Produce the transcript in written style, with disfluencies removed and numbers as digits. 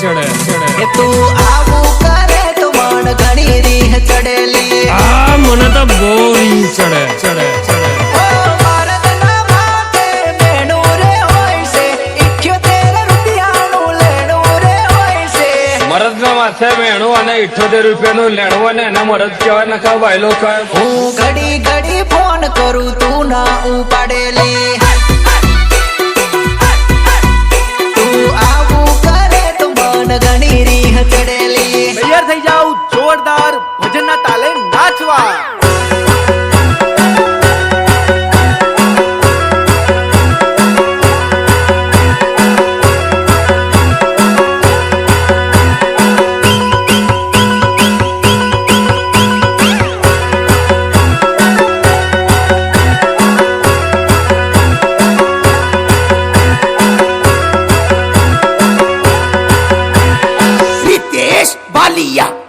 ચડે એ તું આવું કરે તો મન ઘણી રીહ ચડેલી આ મને તો બહુ રીહ ચડે ઓ ભારતના માથે મેણું રે હોય છે 78 રૂપિયાનું લેણું રે હોય છે મરદના માથે મેણું અને 78 રૂપિયાનું લેણું અને એના મરદ કહેવાય ને કા વાયલો કહે હું ઘડી ઘડી ફોન કરું તું ના ઉપાડેલી તું આવું કરે તો મન ઘણી રીહ ચડેલી તૈયાર થઈ જાવ જોરદાર ભજનના તાલે નાચવા रितेश बालिया।